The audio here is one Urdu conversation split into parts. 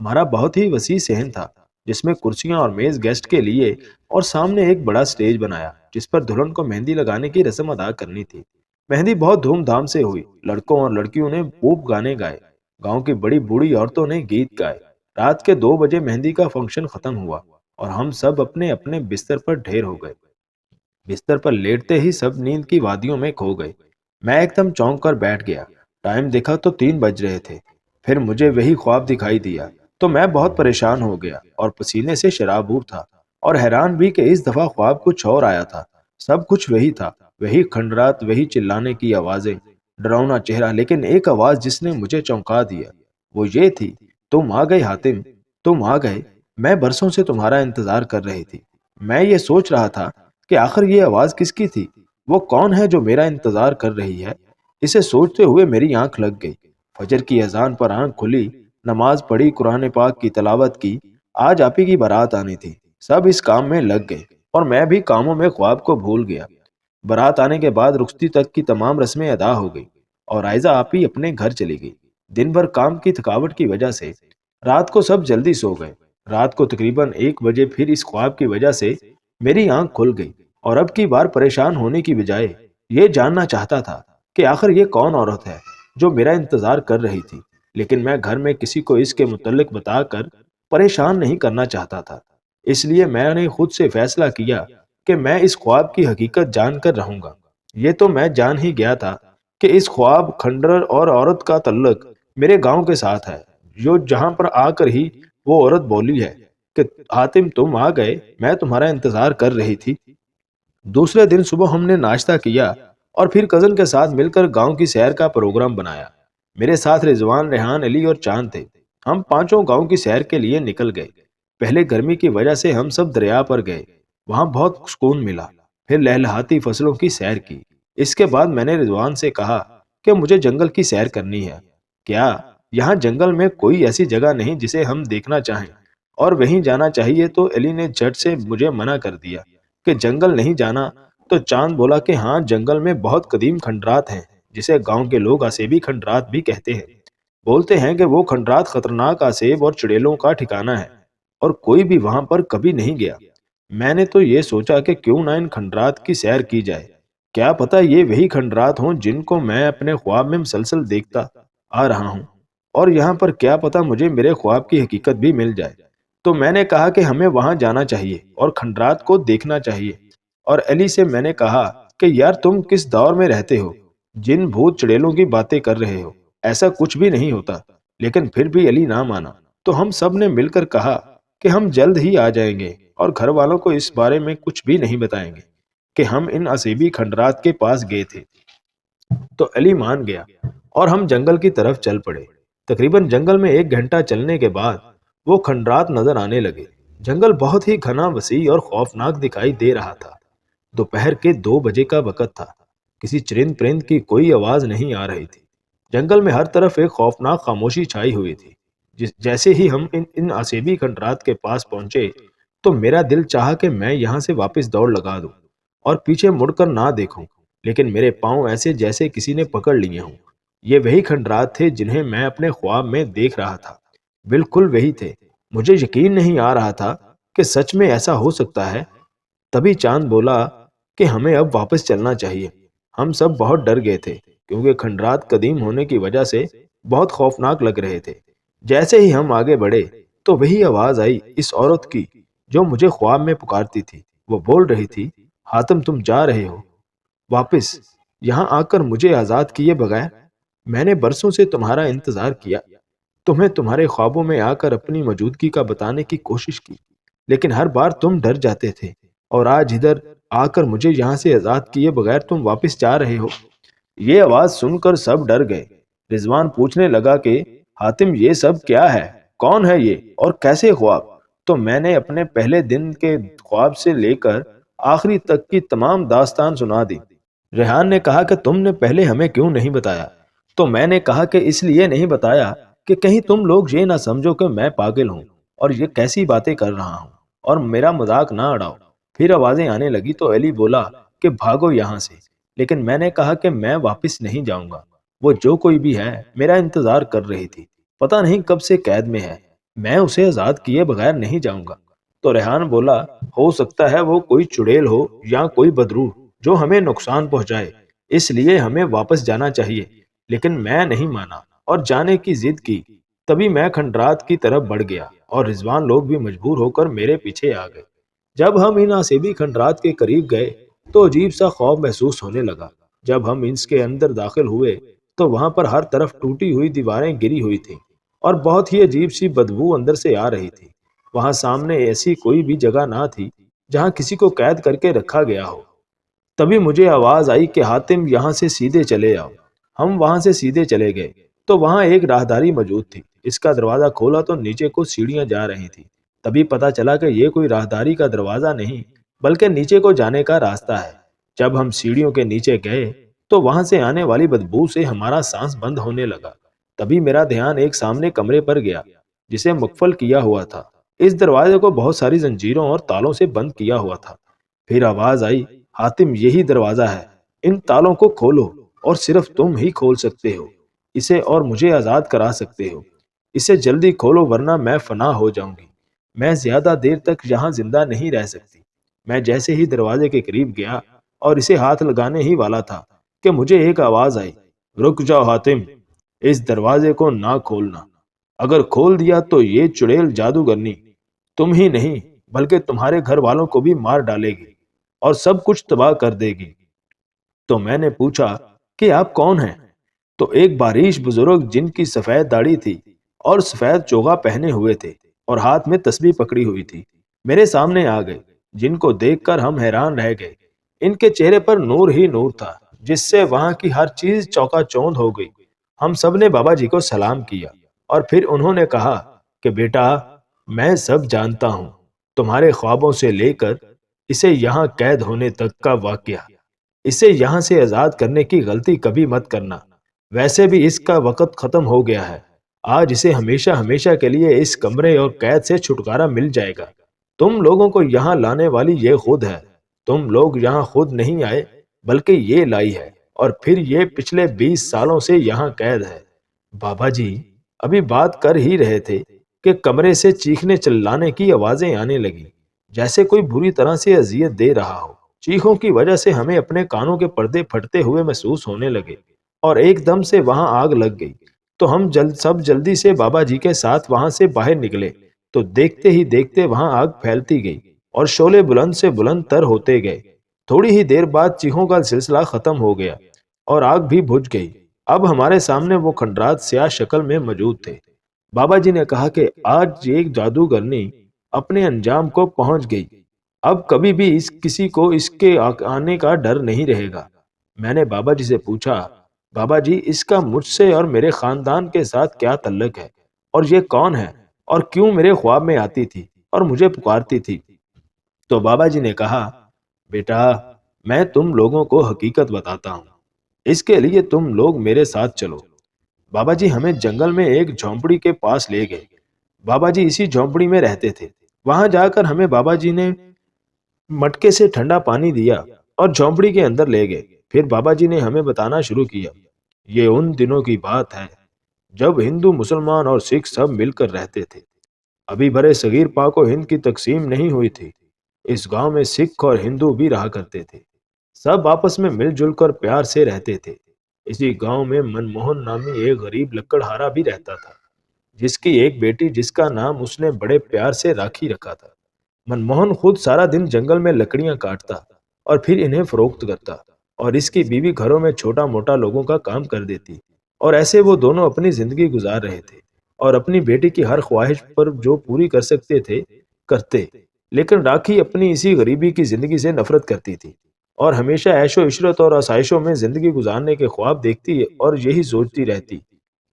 ہمارا بہت ہی وسیع صحن تھا جس میں کرسیاں اور میز گیسٹ کے لیے، اور سامنے ایک بڑا سٹیج بنایا جس پر دلہن کو مہندی لگانے کی رسم ادا کرنی تھی۔ مہندی بہت دھوم دھام سے ہوئی، لڑکوں اور لڑکیوں نے خوب گانے گائے، گاؤں کی بڑی بوڑھی عورتوں نے گیت گائے۔ رات کے 2 بجے مہندی کا فنکشن ختم ہوا اور ہم سب اپنے اپنے بستر پر ڈھیر ہو گئے۔ بستر پر لیٹتے ہی سب نیند کی وادیوں میں کھو گئے۔ میں ایک دم چونک کر بیٹھ گیا۔ ٹائم دیکھا تو 3 بج رہے تھے۔ پھر مجھے وہی خواب دکھائی دیا تو میں بہت پریشان ہو گیا اور پسینے سے شرابور تھا، اور حیران بھی کہ اس دفعہ خواب کچھ اور آیا تھا۔ سب کچھ وہی تھا، وہی کھنڈرات، وہی چلانے کی آوازیں، ڈراؤنا چہرہ، لیکن ایک آواز جس نے مجھے چونکا دیا وہ یہ تھی: تم آ گئے حاتم، تم آ گئے۔ میں برسوں سے تمہارا انتظار کر رہی تھی۔ میں یہ سوچ رہا تھا کہ آخر یہ آواز کس کی تھی؟ وہ کون ہے جو میرا انتظار کر رہی ہے؟ اسے سوچتے ہوئے میری آنکھ لگ گئی۔ فجر کی اذان پر آنکھ کھلی، نماز پڑھی، قرآن پاک کی تلاوت کی۔ آج آپی کی بارات آنی تھی۔ سب اس کام میں لگ گئے اور میں بھی کاموں میں خواب کو بھول گیا۔ بارات آنے کے بعد رخصتی تک کی تمام رسمیں ادا ہو گئی اور عائزہ آپی اپنے گھر چلی گئی۔ دن بھر کام کی تھکاوٹ کی وجہ سے رات کو سب جلدی سو گئے۔ رات کو تقریباً 1 بجے پھر اس خواب کی وجہ سے میری آنکھ کھل گئی، اور اب کی بار پریشان ہونے کی بجائے یہ جاننا چاہتا تھا کہ آخر یہ کون عورت ہے جو میرا انتظار کر رہی تھی، لیکن میں گھر میں کسی کو اس کے متعلق بتا کر پریشان نہیں کرنا چاہتا تھا۔ اس لیے میں نے خود سے فیصلہ کیا کہ میں اس خواب کی حقیقت جان کر رہوں گا۔ یہ تو میں جان ہی گیا تھا کہ اس خواب کھنڈر اور عورت کا تعلق میرے گاؤں کے ساتھ ہے، جو جہاں پر آ کر ہی وہ عورت بولی ہے کہ حاتم تم آ گئے، میں تمہارا انتظار کر رہی تھی۔ دوسرے دن صبح ہم نے ناشتہ کیا اور پھر کزن کے ساتھ مل کر گاؤں کی سیر کا پروگرام بنایا۔ میرے ساتھ رضوان، ریحان، علی اور چاند تھے۔ ہم پانچوں گاؤں کی سیر کے لیے نکل گئے۔ پہلے گرمی کی وجہ سے ہم سب دریا پر گئے، وہاں بہت سکون ملا۔ پھر لہلہاتی فصلوں کی سیر کی۔ اس کے بعد میں نے رضوان سے کہا کہ مجھے جنگل کی سیر کرنی ہے۔ کیا یہاں جنگل میں کوئی ایسی جگہ نہیں جسے ہم دیکھنا چاہیں اور وہیں جانا چاہیے؟ تو علی نے جھٹ سے مجھے منع کر دیا کہ جنگل نہیں جانا۔ تو چاند بولا کہ ہاں، جنگل میں بہت قدیم کھنڈرات ہیں جسے گاؤں کے لوگ اسیبی کھنڈرات بھی کہتے ہیں۔ بولتے ہیں کہ وہ کھنڈرات خطرناک اسیب اور چڑیلوں کا ٹھکانہ ہے اور کوئی بھی وہاں پر کبھی نہیں گیا۔ میں نے تو یہ سوچا کہ کیوں نہ ان کھنڈرات کی سیر کی جائے، کیا پتہ یہ وہی کھنڈرات ہوں جن کو میں اپنے خواب میں مسلسل دیکھتا آ رہا ہوں، اور یہاں پر کیا پتہ مجھے میرے خواب کی حقیقت بھی مل جائے۔ تو میں نے کہا کہ ہمیں وہاں جانا چاہیے اور کھنڈرات کو دیکھنا چاہیے۔ اور علی سے میں نے کہا کہ یار تم کس دور میں رہتے ہو، جن بھوت چڑیلوں کی باتیں کر رہے ہو، ایسا کچھ بھی نہیں ہوتا۔ لیکن پھر بھی علی نہ مانا، تو ہم سب نے مل کر کہا کہ ہم جلد ہی آ جائیں گے اور گھر والوں کو اس بارے میں کچھ بھی نہیں بتائیں گے کہ ہم ان اسیبی کھنڈرات کے پاس گئے تھے۔ تو علی مان گیا اور ہم جنگل کی طرف چل پڑے۔ تقریباً جنگل میں 1 گھنٹہ چلنے کے بعد وہ کھنڈرات نظر آنے لگے۔ جنگل بہت ہی گھنا، وسیع اور خوفناک دکھائی دے رہا تھا۔ دوپہر کے 2 بجے کا وقت تھا۔ کسی چرند پرند کی کوئی آواز نہیں آ رہی تھی۔ جنگل میں ہر طرف ایک خوفناک خاموشی چھائی ہوئی تھی۔ جیسے ہی ہم ان اسیبی کھنڈرات کے پاس پہنچے تو میرا دل چاہا کہ میں یہاں سے واپس دوڑ لگا دوں اور پیچھے مڑ کر نہ دیکھوں، لیکن میرے پاؤں ایسے جیسے کسی نے پکڑ لیے ہوں۔ یہ وہی کھنڈرات تھے جنہیں میں اپنے خواب میں دیکھ رہا تھا، بالکل وہی تھے۔ مجھے یقین نہیں آ رہا تھا کہ سچ میں ایسا ہو سکتا ہے۔ تبھی چاند بولا کہ ہمیں اب واپس چلنا چاہیے۔ ہم سب بہت ڈر گئے تھے کیونکہ کھنڈرات قدیم ہونے کی وجہ سے بہت خوفناک لگ رہے تھے۔ جیسے ہی ہم آگے بڑھے تو وہی آواز آئی، اس عورت کی جو مجھے خواب میں پکارتی تھی۔ وہ بول رہی تھی: حاتم تم جا رہے ہو واپس، یہاں آ کر مجھے آزاد کیے بغیر؟ میں نے برسوں سے تمہارا انتظار کیا، تمہیں تمہارے خوابوں میں آ کر اپنی موجودگی کا بتانے کی کوشش کی، لیکن ہر بار تم ڈر جاتے تھے، اور آج ادھر آ کر مجھے یہاں سے آزاد کیے بغیر تم واپس جا رہے ہو۔ یہ آواز سن کر سب ڈر گئے۔ رضوان پوچھنے لگا کہ حاتم یہ سب کیا ہے، کون ہے یہ اور کیسے خواب؟ تو میں نے اپنے پہلے دن کے خواب سے لے کر آخری تک کی تمام داستان سنا دی۔ ریحان نے کہا کہ تم نے پہلے ہمیں کیوں نہیں بتایا؟ تو میں نے کہا کہ اس لیے نہیں بتایا کہ کہیں تم لوگ یہ نہ سمجھو کہ میں پاگل ہوں اور یہ کیسی باتیں کر رہا ہوں اور میرا مذاق نہ اڑاؤ۔ پھر آوازیں آنے لگی تو علی بولا کہ بھاگو یہاں سے، لیکن میں نے کہا کہ میں واپس نہیں جاؤں گا۔ وہ جو کوئی بھی ہے میرا انتظار کر رہی تھی، پتہ نہیں کب سے قید میں ہے۔ میں اسے آزاد کیے بغیر نہیں جاؤں گا۔ تو ریحان بولا، ہو سکتا ہے وہ کوئی چڑیل ہو یا کوئی بدروح جو ہمیں نقصان پہنچائے، اس لیے ہمیں واپس جانا چاہیے۔ لیکن میں نہیں مانا اور جانے کی ضد کی۔ تبھی میں کھنڈرات کی طرف بڑھ گیا اور رضوان لوگ بھی مجبور ہو کر میرے پیچھے آ گئے۔ جب ہم ان آسیبی کھنڈرات کے قریب گئے تو عجیب سا خوف محسوس ہونے لگا۔ جب ہم اس کے اندر داخل ہوئے تو وہاں پر ہر طرف ٹوٹی ہوئی دیواریں گری ہوئی تھیں اور بہت ہی عجیب سی بدبو اندر سے آ رہی تھی۔ وہاں سامنے ایسی کوئی بھی جگہ نہ تھی جہاں کسی کو قید کر کے رکھا گیا ہو۔ تبھی مجھے آواز آئی کہ حاتم یہاں سے سیدھے چلے آؤ۔ ہم وہاں سے سیدھے چلے گئے تو وہاں ایک راہداری موجود تھی۔ اس کا دروازہ کھولا تو نیچے کو سیڑھیاں جا رہی تھی۔ تبھی پتا چلا کہ یہ کوئی راہداری کا دروازہ نہیں بلکہ نیچے کو جانے کا راستہ ہے۔ جب ہم سیڑھیوں کے نیچے گئے تو وہاں سے آنے والی بدبو سے ہمارا سانس بند ہونے لگا۔ تبھی میرا دھیان ایک سامنے کمرے پر گیا جسے مقفل کیا ہوا تھا۔ اس دروازے کو بہت ساری زنجیروں اور تالوں سے بند کیا ہوا تھا۔ پھر آواز آئی، حاتم یہی دروازہ ہے، ان تالوں کو کھولو اور صرف تم ہی کھول سکتے ہو اسے اور مجھے آزاد کرا سکتے ہو۔ اسے جلدی کھولو ورنہ میں فنا ہو جاؤں گی۔ میں زیادہ دیر تک یہاں زندہ نہیں رہ سکتی۔ میں جیسے ہی دروازے کے قریب گیا اور اسے ہاتھ لگانے ہی والا تھا کہ مجھے ایک آواز آئی، رک جاؤ حاتم، اس دروازے کو نہ کھولنا۔ اگر کھول دیا تو یہ چڑیل جادوگرنی تم ہی نہیں بلکہ تمہارے گھر والوں کو بھی مار ڈالے گی اور سب کچھ تباہ کر دے گی۔ تو میں نے پوچھا کہ آپ کون ہیں؟ تو ایک باریش بزرگ جن کی سفید داڑھی تھی اور سفید چوغا پہنے ہوئے تھے اور ہاتھ میں تسبیح پکڑی ہوئی تھی، میرے سامنے آ گئے، جن کو دیکھ کر ہم حیران رہ گئے۔ ان کے چہرے پر نور ہی نور تھا جس سے وہاں کی ہر چیز چوکا چوند ہو گئی۔ ہم سب نے بابا جی کو سلام کیا اور پھر انہوں نے کہا کہ بیٹا، میں سب جانتا ہوں، تمہارے خوابوں سے لے کر اسے یہاں قید ہونے تک کا واقعہ۔ اسے یہاں سے آزاد کرنے کی غلطی کبھی مت کرنا، ویسے بھی اس کا وقت ختم ہو گیا ہے۔ آج اسے ہمیشہ ہمیشہ کے لیے اس کمرے اور قید سے چھٹکارا مل جائے گا۔ تم لوگوں کو یہاں لانے والی یہ خود ہے۔ تم لوگ یہاں خود نہیں آئے بلکہ یہ لائی ہے، اور پھر یہ پچھلے 20 سالوں سے یہاں قید ہے۔ بابا جی ابھی بات کر ہی رہے تھے کہ کمرے سے چیخنے چلانے کی آوازیں آنے لگی، جیسے کوئی بری طرح سے اذیت دے رہا ہو۔ چیخوں کی وجہ سے ہمیں اپنے کانوں کے پردے پھٹتے ہوئے محسوس ہونے لگے اور ایک دم سے وہاں آگ لگ گئی۔ تو ہم سب جلدی سے بابا جی کے ساتھ وہاں سے باہر نکلے تو دیکھتے ہی دیکھتے وہاں آگ پھیلتی گئی اور شعلے بلند سے بلند تر ہوتے گئے۔ تھوڑی ہی دیر بعد چیخوں کا سلسلہ ختم ہو گیا اور آگ بھی بجھ گئی۔ اب ہمارے سامنے وہ کھنڈرات سیاہ شکل میں موجود تھے۔ بابا جی نے کہا کہ آج ایک جادوگرنی اپنے انجام کو پہنچ گئی۔ اب کبھی بھی کسی کو اس کے آنے کا ڈر نہیں رہے گا۔ میں نے بابا جی سے پوچھا، بابا جی اس کا مجھ سے اور میرے خاندان کے ساتھ کیا تعلق ہے، اور یہ کون ہے اور کیوں میرے خواب میں آتی تھی اور مجھے پکارتی تھی؟ تو بابا جی نے کہا، بیٹا میں تم لوگوں کو حقیقت بتاتا ہوں، اس کے لیے تم لوگ میرے ساتھ چلو۔ بابا جی ہمیں جنگل میں ایک جھونپڑی کے پاس لے گئے۔ بابا جی اسی جھونپڑی میں رہتے تھے۔ وہاں جا کر ہمیں بابا جی نے مٹکے سے ٹھنڈا پانی دیا اور جھونپڑی کے اندر لے گئے۔ پھر بابا جی نے ہمیں بتانا شروع کیا، یہ ان دنوں کی بات ہے جب ہندو، مسلمان اور سکھ سب مل کر رہتے تھے۔ ابھی برے صغیر پاک و ہند کی تقسیم نہیں ہوئی تھی۔ اس گاؤں میں سکھ اور ہندو بھی رہا کرتے تھے۔ سب آپس میں مل جل کر پیار سے رہتے تھے۔ اسی گاؤں میں منموہن نامی ایک غریب لکڑہارا بھی رہتا تھا، جس کی ایک بیٹی جس کا نام اس نے بڑے پیار سے راکھی رکھا تھا۔ منموہن خود سارا دن جنگل میں لکڑیاں کاٹتا اور پھر انہیں فروخت کرتا، اور اس کی بیوی گھروں میں چھوٹا موٹا لوگوں کا کام کر دیتی، اور ایسے وہ دونوں اپنی زندگی گزار رہے تھے اور اپنی بیٹی کی ہر خواہش پر جو پوری کر سکتے تھے کرتے۔ لیکن راکھی اپنی اسی غریبی کی زندگی سے نفرت کرتی تھی اور ہمیشہ عیش و عشرت اور آسائشوں میں زندگی گزارنے کے خواب دیکھتی اور یہی سوچتی رہتی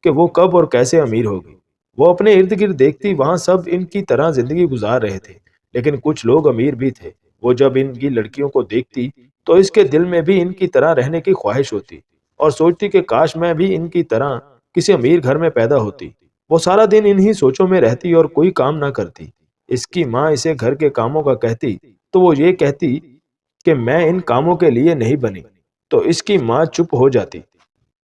کہ وہ کب اور کیسے امیر ہوگی۔ وہ اپنے ارد گرد دیکھتی وہاں سب ان کی طرح زندگی گزار رہے تھے، لیکن کچھ لوگ امیر بھی تھے۔ وہ جب ان کی لڑکیوں کو دیکھتی تو اس کے دل میں بھی ان کی طرح رہنے کی خواہش ہوتی اور سوچتی کہ کاش میں بھی ان کی طرح کسی امیر گھر میں پیدا ہوتی۔ وہ سارا دن انہی سوچوں میں رہتی اور کوئی کام نہ کرتی۔ اس کی ماں اسے گھر کے کاموں کا کہتی تو وہ یہ کہتی کہ میں ان کاموں کے لیے نہیں بنی، تو اس کی ماں چپ ہو جاتی۔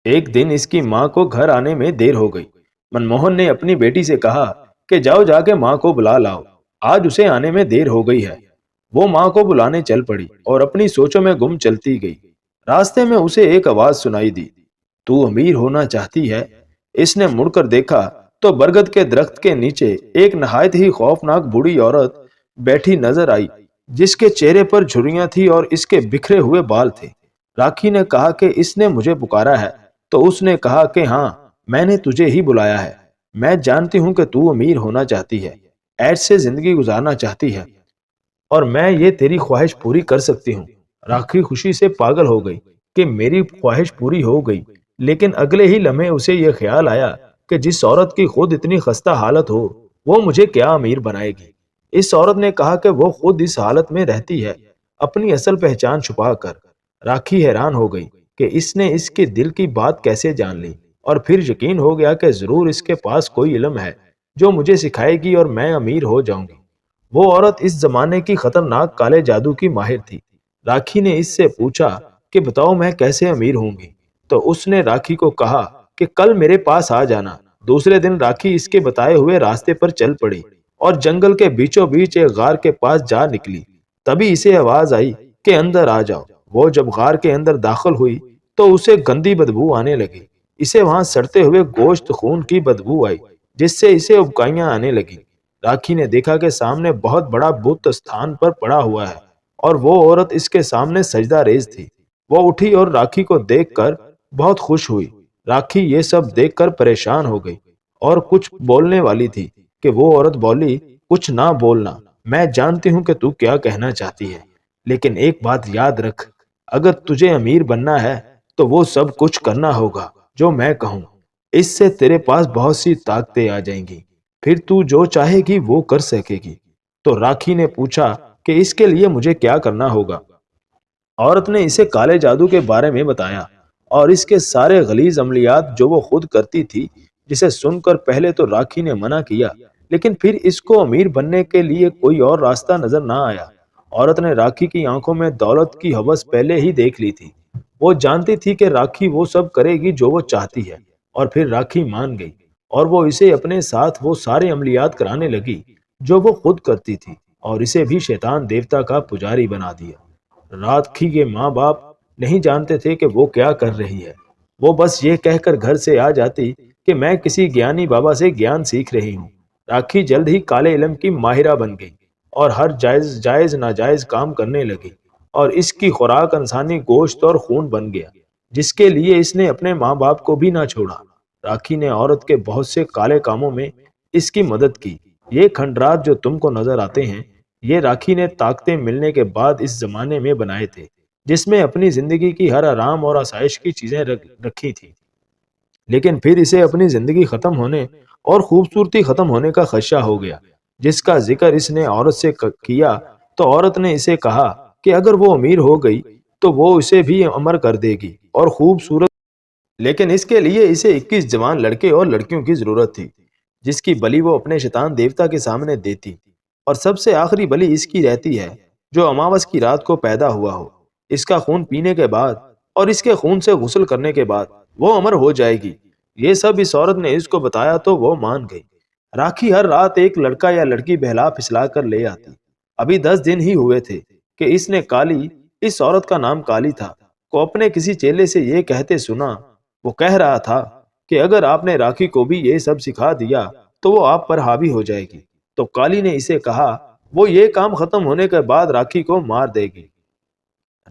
ایک دن اس کی ماں کو گھر آنے میں دیر ہو گئی۔ منموہن نے اپنی بیٹی سے کہا کہ جاؤ جا کے ماں کو بلا لاؤ، آج اسے آنے میں دیر ہو گئی ہے۔ وہ ماں کو بلانے چل پڑی اور اپنی سوچوں میں گم چلتی گئی۔ راستے میں اسے ایک آواز سنائی دی، تو امیر ہونا چاہتی ہے؟ اس نے مڑ کر دیکھا تو برگد کے درخت کے نیچے ایک نہایت ہی خوفناک بوڑھی عورت بیٹھی نظر آئی، جس کے چہرے پر جھریاں تھی اور اس کے بکھرے ہوئے بال تھے۔ راکھی نے کہا کہ اس نے مجھے پکارا ہے، تو اس نے کہا کہ ہاں، میں نے تجھے ہی بلایا ہے۔ میں جانتی ہوں کہ تو امیر ہونا چاہتی ہے، عیش سے زندگی گزارنا چاہتی ہے، اور میں یہ تیری خواہش پوری کر سکتی ہوں۔ راکھی خوشی سے پاگل ہو گئی کہ میری خواہش پوری ہو گئی، لیکن اگلے ہی لمحے اسے یہ خیال آیا کہ جس عورت کی خود اتنی خستہ حالت ہو، وہ مجھے کیا امیر بنائے گی۔ اس عورت نے کہا کہ وہ خود اس حالت میں رہتی ہے، اپنی اصل پہچان چھپا کر۔ راکھی حیران ہو گئی کہ اس نے اس کے دل کی بات کیسے جان لی، اور پھر یقین ہو گیا کہ ضرور اس کے پاس کوئی علم ہے جو مجھے سکھائے گی اور میں امیر ہو جاؤں گی۔ وہ عورت اس زمانے کی خطرناک کالے جادو کی ماہر تھی۔ راکھی نے اس سے پوچھا کہ بتاؤ میں کیسے امیر ہوں گی؟ تو اس نے راکھی کو کہا کہ کل میرے پاس آ جانا۔ دوسرے دن راکھی اس کے بتائے ہوئے راستے پر چل پڑی اور جنگل کے بیچوں بیچ ایک غار کے پاس جا نکلی۔ تبھی اسے آواز آئی کہ اندر آ جاؤ۔ وہ جب غار کے اندر داخل ہوئی تو اسے گندی بدبو آنے لگی۔ اسے وہاں سڑتے ہوئے گوشت خون کی بدبو آئی، جس سے اسے ابکائیاں آنے لگی۔ راکھی نے دیکھا کہ سامنے بہت بڑا بت استھان پر پڑا ہوا ہے، اور وہ عورت اس کے سامنے سجدہ ریز تھی۔ وہ اٹھی اور راکھی کو دیکھ کر بہت خوش ہوئی۔ راکھی یہ سب دیکھ کر پریشان ہو گئی اور کچھ بولنے والی تھی کہ وہ عورت بولی، کچھ نہ بولنا، میں جانتی ہوں کہ تو کیا کہنا چاہتی ہے، لیکن ایک بات یاد رکھ، اگر تجھے امیر بننا ہے تو وہ سب کچھ کرنا ہوگا جو میں کہوں۔ اس سے تیرے پاس بہت سی طاقتیں آ جائیں گی، پھر تو جو چاہے گی وہ کر سکے گی۔ تو راکھی نے پوچھا کہ اس کے لیے مجھے کیا کرنا ہوگا؟ عورت نے اسے کالے جادو کے بارے میں بتایا اور اس کے سارے غلیظ عملیات جو وہ خود کرتی تھی، جسے سن کر پہلے تو راکھی نے منع کیا، لیکن پھر اس کو امیر بننے کے لیے کوئی اور راستہ نظر نہ آیا۔ عورت نے راکھی کی آنکھوں میں دولت کی ہوس پہلے ہی دیکھ لی تھی۔ وہ جانتی تھی کہ راکھی وہ سب کرے گی جو وہ چاہتی ہے، اور پھر راکھی مان گئی اور وہ اسے اپنے ساتھ وہ سارے عملیات کرانے لگی جو وہ خود کرتی تھی، اور اسے بھی شیطان دیوتا کا پجاری بنا دیا۔ راکھی کے ماں باپ نہیں جانتے تھے کہ وہ کیا کر رہی ہے۔ وہ بس یہ کہہ کر گھر سے آ جاتی کہ میں کسی گیانی بابا سے گیان سیکھ رہی ہوں۔ راکھی جلد ہی کالے علم کی ماہرہ بن گئی اور ہر جائز ناجائز کام کرنے لگی، اور اس کی خوراک انسانی گوشت اور خون بن گیا، جس کے لیے اس نے اپنے ماں باپ کو بھی نہ چھوڑا۔ راکھی نے عورت کے بہت سے کالے کاموں میں اس کی مدد کی۔ یہ کھنڈرات جو تم کو نظر آتے ہیں، یہ راکھی نے طاقتیں ملنے کے بعد اس زمانے میں بنائے تھے، جس میں اپنی زندگی کی ہر آرام اور آسائش کی چیزیں رکھی تھی۔ لیکن پھر اسے اپنی زندگی ختم ہونے اور خوبصورتی ختم ہونے کا خدشہ ہو گیا، جس کا ذکر اس نے عورت سے کیا تو عورت نے اسے کہا کہ اگر وہ امیر ہو گئی تو وہ اسے بھی امر کر دے گی اور خوبصورت، لیکن اس کے لیے اسے 21 جوان لڑکے اور لڑکیوں کی ضرورت تھی، جس کی بلی وہ اپنے شیطان دیوتا کے سامنے دیتی، اور سب سے آخری بلی اس کی رہتی ہے جو اماوس کی رات کو پیدا ہوا ہو۔ اس کا خون پینے کے بعد اور اس کے خون سے غسل کرنے کے بعد وہ امر ہو جائے گی۔ یہ سب اس عورت نے اس کو بتایا تو وہ مان گئی۔ راکھی ہر رات ایک لڑکا یا لڑکی بہلا پھسلا کر لے آتی۔ ابھی 10 دن ہی ہوئے تھے کہ اس نے کالی، اس عورت کا نام کالی تھا، کو اپنے کسی چیلے سے یہ کہتے سنا۔ وہ کہہ رہا تھا کہ اگر آپ نے راکھی کو بھی یہ سب سکھا دیا تو وہ آپ پر حاوی ہو جائے گی۔ تو کالی نے اسے کہا وہ یہ کام ختم ہونے کے بعد راکھی کو مار دے گی۔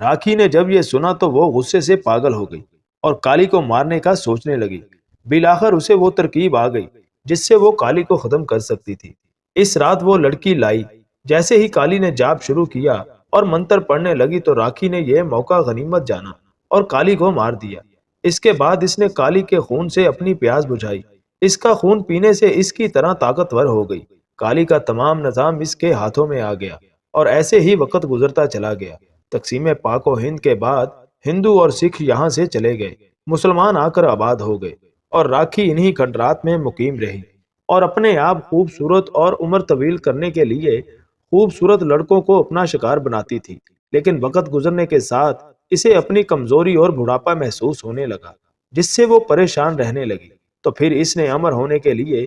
راکھی نے جب یہ سنا تو وہ غصے سے پاگل ہو گئی اور کالی کو مارنے کا سوچنے لگی۔ بالآخر اسے وہ ترکیب آ گئی جس سے وہ کالی کو ختم کر سکتی تھی۔ اس رات وہ لڑکی لائی۔ جیسے ہی کالی نے جاپ شروع کیا اور منتر پڑھنے لگی تو راکھی نے یہ موقع غنیمت جانا اور کالی کو مار دیا۔ اس کے بعد اس نے کالی کے خون سے اپنی پیاس بجھائی۔ اس کا خون پینے سے اس کی طرح طاقتور ہو گئی۔ کالی کا تمام نظام اس کے ہاتھوں میں آ گیا، اور ایسے ہی وقت گزرتا چلا گیا۔ تقسیم پاک و ہند کے بعد ہندو اور سکھ یہاں سے چلے گئے، مسلمان آ کر آباد ہو گئے، اور راکھی انہی کھنڈرات میں مقیم رہی، اور اپنے آپ خوبصورت اور عمر طویل کرنے کے لیے خوبصورت لڑکوں کو اپنا شکار بناتی تھی۔ لیکن وقت گزرنے کے ساتھ اسے اپنی کمزوری اور بڑھاپا محسوس ہونے لگا، جس سے وہ پریشان رہنے لگی۔ تو پھر اس نے امر ہونے کے لیے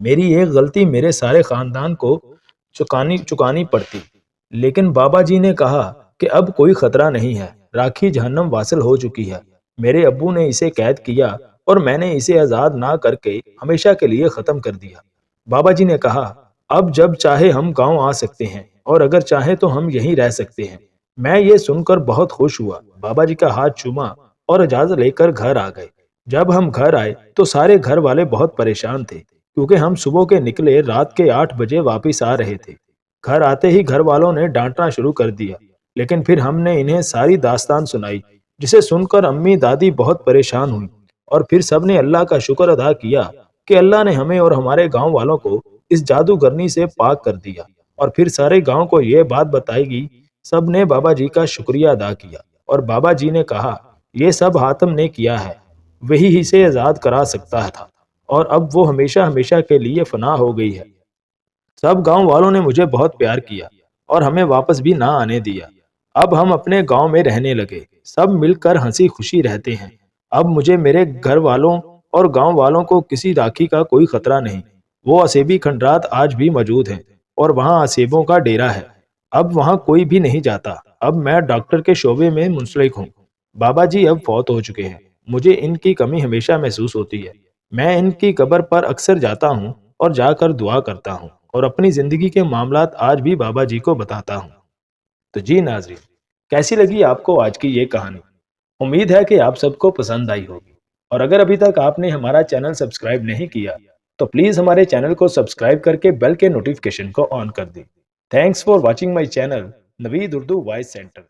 میری ایک غلطی میرے سارے خاندان کو چکانی پڑتی، لیکن بابا جی نے کہا کہ اب کوئی خطرہ نہیں ہے، راکھی جہنم واصل ہو چکی ہے۔ میرے ابو نے اسے قید کیا اور میں نے اسے آزاد نہ کر کے ہمیشہ کے لیے ختم کر دیا۔ بابا جی نے کہا اب جب چاہے ہم گاؤں آ سکتے ہیں اور اگر چاہے تو ہم یہیں رہ سکتے ہیں۔ میں یہ سن کر بہت خوش ہوا، بابا جی کا ہاتھ چوما اور اجازت لے کر گھر آ گئے۔ جب ہم گھر آئے تو سارے گھر والے بہت پریشان تھے، کیونکہ ہم صبح کے نکلے رات کے 8 بجے واپس آ رہے تھے۔ گھر آتے ہی گھر والوں نے ڈانٹنا شروع کر دیا، لیکن پھر ہم نے انہیں ساری داستان سنائی، جسے سن کر امی دادی بہت پریشان ہوئی، اور پھر سب نے اللہ کا شکر ادا کیا کہ اللہ نے ہمیں اور ہمارے گاؤں والوں کو اس جادوگرنی سے پاک کر دیا۔ اور پھر سارے گاؤں کو یہ بات بتائی گئی، سب نے بابا جی کا شکریہ ادا کیا، اور بابا جی نے کہا یہ سب حاتم نے کیا ہے، وہی اسے آزاد کرا سکتا تھا، اور اب وہ ہمیشہ ہمیشہ کے لیے فنا ہو گئی ہے۔ سب گاؤں والوں نے مجھے بہت پیار کیا اور ہمیں واپس بھی نہ آنے دیا۔ اب ہم اپنے گاؤں میں رہنے لگے، سب مل کر ہنسی خوشی رہتے ہیں۔ اب مجھے میرے گھر والوں اور گاؤں والوں کو کسی راکھی کا کوئی خطرہ نہیں۔ وہ اسیبی کھنڈرات آج بھی موجود ہیں اور وہاں اسیبوں کا ڈیرا ہے۔ اب وہاں کوئی بھی نہیں جاتا۔ اب میں ڈاکٹر کے شعبے میں منسلک ہوں۔ بابا جی اب فوت ہو چکے ہیں، مجھے ان کی کمی ہمیشہ محسوس ہوتی ہے۔ میں ان کی قبر پر اکثر جاتا ہوں اور جا کر دعا کرتا ہوں، اور اپنی زندگی کے معاملات آج بھی بابا جی کو بتاتا ہوں۔ تو جی ناظرین، کیسی لگی آپ کو آج کی یہ کہانی؟ امید ہے کہ آپ سب کو پسند آئی ہوگی، اور اگر ابھی تک آپ نے ہمارا چینل سبسکرائب نہیں کیا تو پلیز ہمارے چینل کو سبسکرائب کر کے بیل کے نوٹیفیکیشن کو آن کر دیں۔ Thanks for watching my channel Naveed Urdu voice centre.